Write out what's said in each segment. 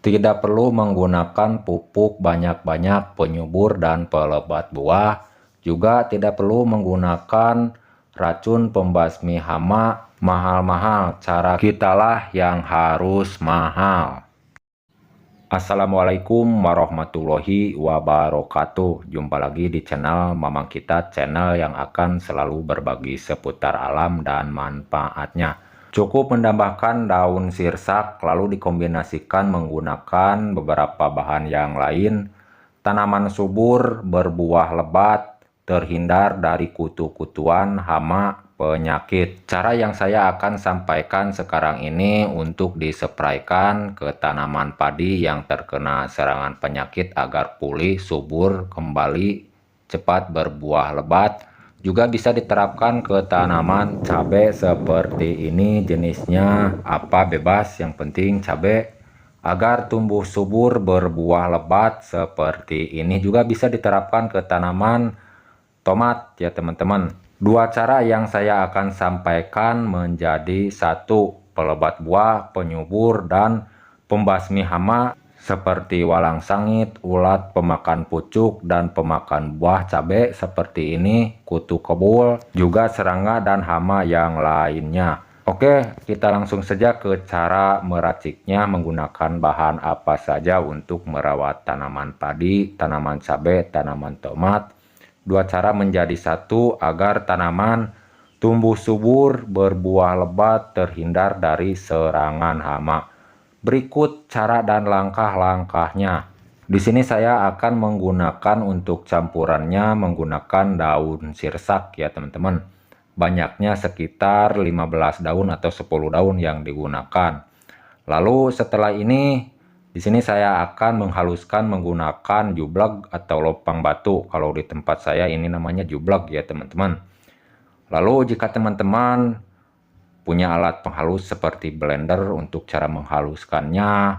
Tidak perlu menggunakan pupuk banyak-banyak penyubur dan pelebat buah. Juga tidak perlu menggunakan racun pembasmi hama mahal-mahal. Cara kitalah yang harus mahal. Assalamualaikum warahmatullahi wabarakatuh. Jumpa lagi di channel Mamang Kita, channel yang akan selalu berbagi seputar alam dan manfaatnya. Cukup menambahkan daun sirsak lalu dikombinasikan menggunakan beberapa bahan yang lain. Tanaman subur, berbuah lebat, terhindar dari kutu-kutuan, hama, penyakit. Cara yang saya akan sampaikan sekarang ini untuk disepraikan ke tanaman padi yang terkena serangan penyakit agar pulih, subur, kembali, cepat berbuah lebat. Juga bisa diterapkan ke tanaman cabai seperti ini, jenisnya apa bebas, yang penting cabai agar tumbuh subur berbuah lebat seperti ini. Juga bisa diterapkan ke tanaman tomat ya teman-teman. Dua cara yang saya akan sampaikan menjadi satu: pelebat buah, penyubur, dan pembasmi hama seperti walang sangit, ulat pemakan pucuk, dan pemakan buah cabai seperti ini, kutu kebul, juga serangga dan hama yang lainnya. Oke, kita langsung saja ke cara meraciknya. Menggunakan bahan apa saja untuk merawat tanaman padi, tanaman cabai, tanaman tomat. Dua cara menjadi satu agar tanaman tumbuh subur, berbuah lebat, terhindar dari serangan hama. Berikut cara dan langkah-langkahnya. Di sini saya akan menggunakan untuk campurannya menggunakan daun sirsak ya teman-teman. Banyaknya sekitar 15 daun atau 10 daun yang digunakan. Lalu setelah ini di sini saya akan menghaluskan menggunakan jubleg atau lopang batu. Kalau di tempat saya ini namanya jubleg ya teman-teman. Lalu jika teman-teman punya alat penghalus seperti blender untuk cara menghaluskannya,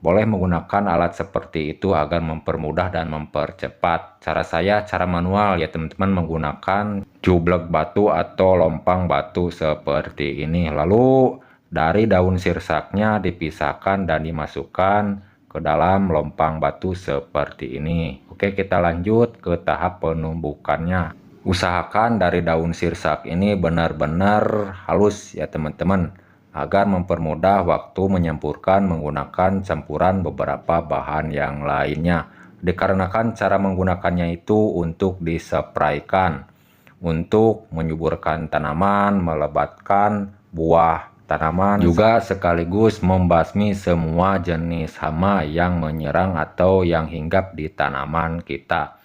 boleh menggunakan alat seperti itu agar mempermudah dan mempercepat. Cara saya cara manual ya teman-teman, menggunakan jubleg batu atau lompang batu seperti ini. Lalu dari daun sirsaknya dipisahkan dan dimasukkan ke dalam lompang batu seperti ini. Oke, kita lanjut ke tahap penumbukannya. Usahakan dari daun sirsak ini benar-benar halus ya teman-teman, agar mempermudah waktu menyampurkan menggunakan campuran beberapa bahan yang lainnya. Dikarenakan cara menggunakannya itu untuk disepraikan, untuk menyuburkan tanaman, melebatkan buah tanaman, juga sekaligus membasmi semua jenis hama yang menyerang atau yang hinggap di tanaman kita.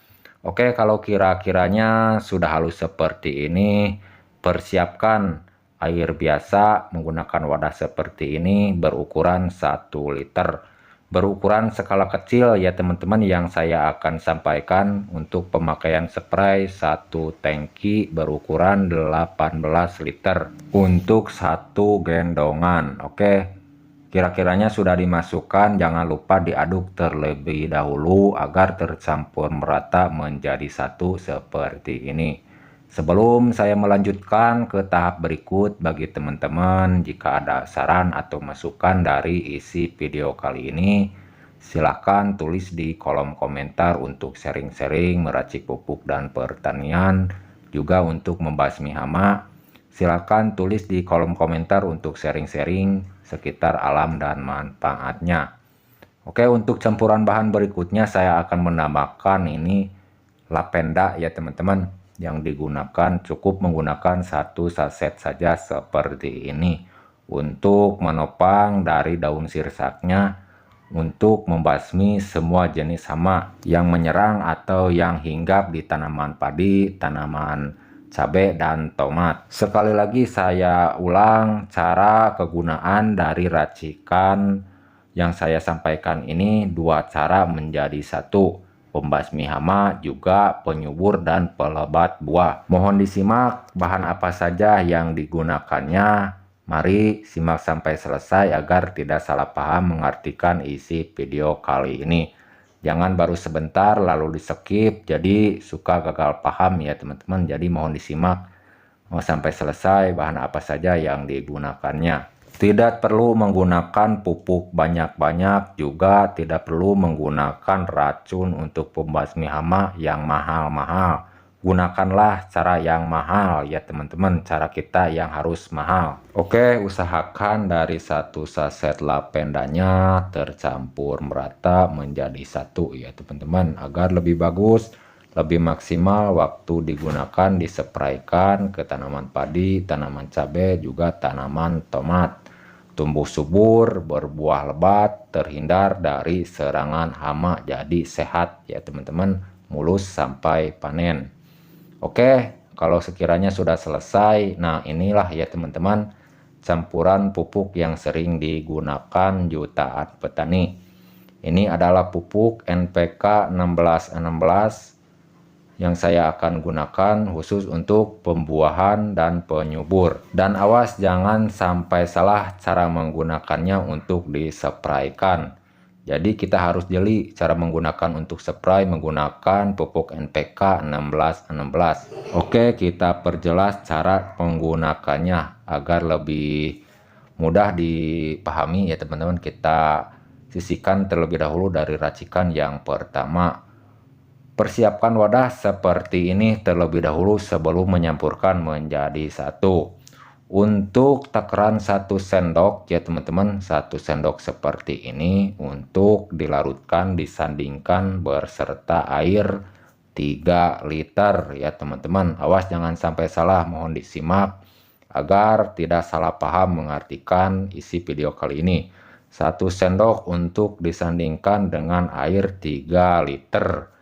Oke, kalau kira-kiranya sudah halus seperti ini, persiapkan air biasa menggunakan wadah seperti ini berukuran 1 liter. Berukuran skala kecil ya teman-teman yang saya akan sampaikan. Untuk pemakaian spray 1 tangki berukuran 18 liter untuk 1 gendongan. Oke. Kira-kiranya sudah dimasukkan, jangan lupa diaduk terlebih dahulu agar tercampur merata menjadi satu seperti ini. Sebelum saya melanjutkan ke tahap berikut, bagi teman-teman jika ada saran atau masukan dari isi video kali ini, silahkan tulis di kolom komentar untuk sharing-sharing meracik pupuk dan pertanian, juga untuk membasmi hama. Silahkan tulis di kolom komentar untuk sharing-sharing sekitar alam dan manfaatnya. Oke, untuk campuran bahan berikutnya saya akan menambahkan ini lavenda ya teman-teman. Yang digunakan cukup menggunakan 1 saset saja seperti ini untuk menopang dari daun sirsaknya, untuk membasmi semua jenis hama yang menyerang atau yang hinggap di tanaman padi, tanaman cabai, dan tomat. Sekali lagi saya ulang, cara kegunaan dari racikan yang saya sampaikan ini dua cara menjadi satu: pembasmi hama juga penyubur dan pelebat buah. Mohon disimak bahan apa saja yang digunakannya. Mari simak sampai selesai agar tidak salah paham mengartikan isi video kali ini. Jangan baru sebentar lalu di skip, jadi suka gagal paham ya teman-teman. Jadi mohon disimak sampai selesai bahan apa saja yang digunakannya. Tidak perlu menggunakan pupuk banyak-banyak, juga tidak perlu menggunakan racun untuk pembasmi hama yang mahal-mahal. Gunakanlah cara yang mahal ya teman-teman, cara kita yang harus mahal. Oke, usahakan dari satu saset lavendanya tercampur merata menjadi satu ya teman-teman, agar lebih bagus, lebih maksimal waktu digunakan disepraikan ke tanaman padi, tanaman cabai, juga tanaman tomat. Tumbuh subur, berbuah lebat, terhindar dari serangan hama, jadi sehat ya teman-teman, mulus sampai panen. Oke, kalau sekiranya sudah selesai, nah inilah ya teman-teman campuran pupuk yang sering digunakan jutaan petani. Ini adalah pupuk NPK 1616 yang saya akan gunakan khusus untuk pembuahan dan penyubur. Dan awas jangan sampai salah cara menggunakannya untuk disepraikan. Jadi kita harus jeli cara menggunakan untuk spray menggunakan pupuk NPK 1616. Oke, kita perjelas cara menggunakannya agar lebih mudah dipahami ya teman-teman. Kita sisihkan terlebih dahulu dari racikan yang pertama. Persiapkan wadah seperti ini terlebih dahulu sebelum menyampurkan menjadi satu. Untuk takaran 1 sendok ya teman-teman, 1 sendok seperti ini untuk dilarutkan disandingkan berserta air 3 liter ya teman-teman. Awas jangan sampai salah, mohon disimak agar tidak salah paham mengartikan isi video kali ini. 1 sendok untuk disandingkan dengan air 3 liter.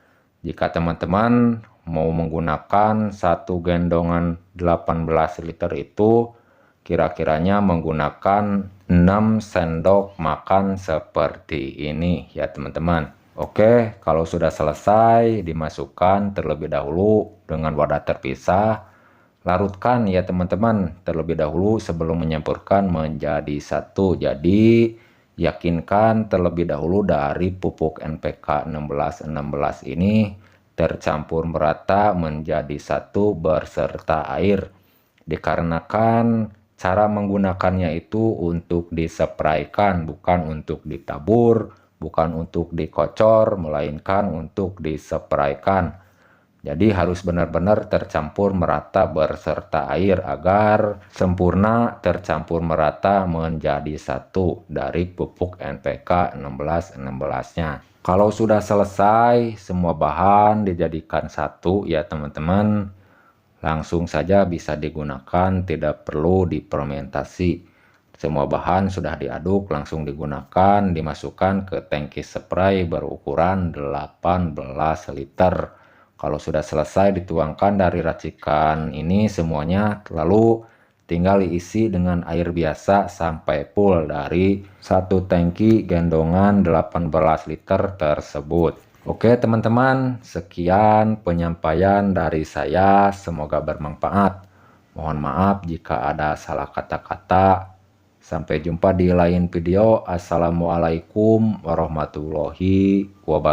Jika teman-teman mau menggunakan satu gendongan 18 liter itu kira-kiranya menggunakan 6 sendok makan seperti ini ya teman-teman. Oke, kalau sudah selesai dimasukkan terlebih dahulu dengan wadah terpisah. Larutkan ya teman-teman terlebih dahulu sebelum menyampurkan menjadi satu. Jadi yakinkan terlebih dahulu dari pupuk NPK 1616 ini tercampur merata menjadi satu berserta air. Dikarenakan cara menggunakannya itu untuk disepraikan, bukan untuk ditabur, bukan untuk dikocor, melainkan untuk disepraikan. Jadi harus benar-benar tercampur merata berserta air agar sempurna tercampur merata menjadi satu dari pupuk NPK 1616-nya. Kalau sudah selesai semua bahan dijadikan satu ya teman-teman, langsung saja bisa digunakan, tidak perlu difermentasi. Semua bahan sudah diaduk, langsung digunakan, dimasukkan ke tangki spray berukuran 18 liter. Kalau sudah selesai dituangkan dari racikan ini semuanya, lalu tinggal diisi dengan air biasa sampai full dari satu tangki gendongan 18 liter tersebut. Oke teman-teman, sekian penyampaian dari saya, semoga bermanfaat. Mohon maaf jika ada salah kata-kata. Sampai jumpa di lain video. Assalamualaikum warahmatullahi wabarakatuh.